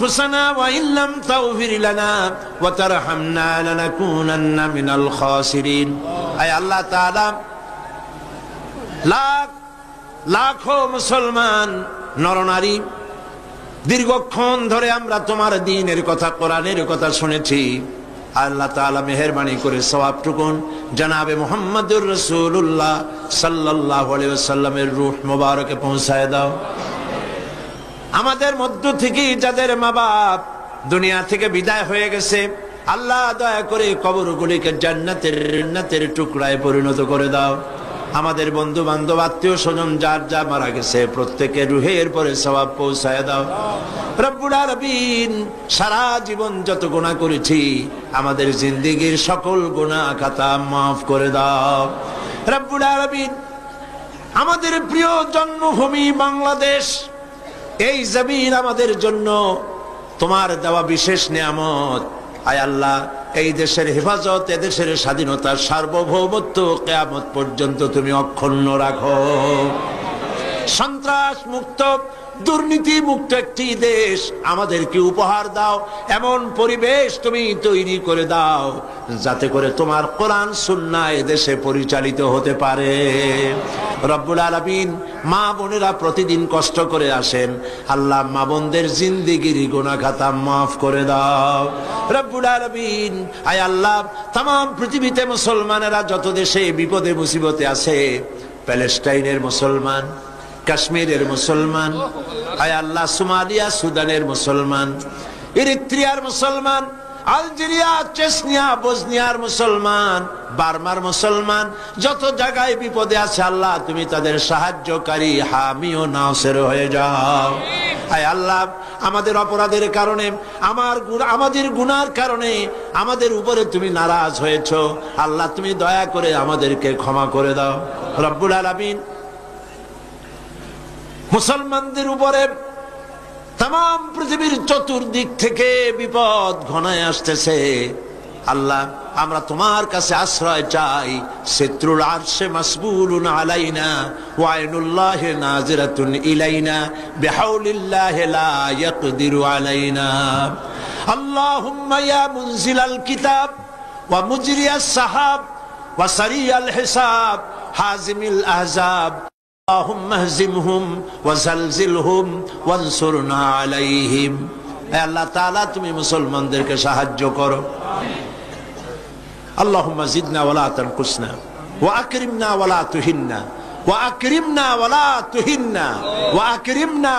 আনফুসানা ওয়া ইল্লাম তাগফির লানা ওয়া তারহামনা লানাকুনান্না মিনাল খাসিরিন। আয় আল্লাহ তাআলা, লাখ লাখো মুসলমান নরনারী দীর্ঘক্ষণ ধরে আমরা তোমার দ্বীনের কথা, কোরআনের কথা শুনেছি। আল্লাহ তাআলা মেহেরবানি করে সওয়াবটুকুন জনাবে মুহাম্মদুর রাসূলুল্লাহ সাল্লাল্লাহু আলাইহি ওয়াসাল্লামের রূহ মুবারকে পৌঁছায় দাও। আমাদের মধ্য থেকে যাদের মা বাপ দুনিয়া থেকে বিদায় হয়ে গেছে, আল্লাহ দয়া করে কবরগুলিকে জান্নাতের টুকরায় পরিণত করে দাও। আমাদের বন্ধু বান্ধব আত্মীয় স্বজন যার যা মারা গেছে প্রত্যেকের রুহের পরে সওয়াব পৌঁছায় দাও। রব্বুল আলামিন, সারা জীবন যত গুনাহ করেছি আমাদের জিন্দেগীর সকল গুনাহ খাতা মাফ করে দাও। রব্বুল আলামিন, আমাদের প্রিয় জন্মভূমি বাংলাদেশ, এই জমিন আমাদের জন্য তোমার দেওয়া বিশেষ নিয়ামত। আয় আল্লাহ, এই দেশের হেফাজত, এদেশের স্বাধীনতার সার্বভৌমত্ব কিয়ামত পর্যন্ত তুমি অক্ষুণ্ণ রাখো। সন্ত্রাস মুক্ত, দুর্নীতি মুক্ত একটি দেশ আমাদেরকে উপহার দাও। এমন পরিবেশ তুমি তৈরি করে দাও যাতে করে তোমার কোরআন সুন্নাহ এদেশে পরিচালিত হতে পারে। রব্বুল আলামিন, মা বোনেরা প্রতিদিন কষ্ট করে আসেন, আল্লাহ মা বোনদের জিন্দেগির গুনাহ খাতা মাফ করে দাও। রব্বুল আলামিন, আয় আল্লাহ, तमाम পৃথিবীতে মুসলমানেরা যত দেশে বিপদে মুসিবতে আছে, প্যালেস্টাইনের মুসলমান, কাশ্মীরের মুসলমান, আয় আল্লাহ, সোমালিয়া সুদানের মুসলমান, ইরিত্রিয়ার মুসলমান, আলজেরিয়া, চেচনিয়া, বসনিয়ার মুসলমান, বার্মার মুসলমান, যত জায়গায় বিপদে আছে আল্লাহ তুমি তাদের সাহায্যকারী, হামি ও নাসির হয়ে যাও। আয় আল্লাহ, আমাদের অপরাধের কারণে, আমাদের গুনার কারণে আমাদের উপরে তুমি নারাজ হয়েছো, আল্লাহ তুমি দয়া করে আমাদেরকে ক্ষমা করে দাও। রব্বুল আলামিন, মুসলমানদের উপরে तमाम পৃথিবীর চতুর্দিক থেকে বিপদ ঘনায় আসতেছে। আল্লাহ, আমরা তোমার কাছে আশ্রয় চাই। সিত্রুল আরশে মাসবুলুন আলাইনা ওয়া আইনুল্লাহি নাজিরাতুন ইলাইনা বিহাউলিল্লাহি লা ইয়াকদিরু আলাইনা। আল্লাহুম্মা ইয়া মুনজিলাল কিতাব ওয়া মুজরিয়াস সাহাব ওয়া সারিয়াল হিসাব হাজিমিল আহজাব اللهم اهزمهم وزلزلهم وانصرنا عليهم। আল্লাহ তাআলা তুমি মুসলমানদেরকে সাহায্য করো। اللهم زدنا ولا تنقصنا واكرمنا ولا تهنا واكرمنا ولا تهنا واكرمنا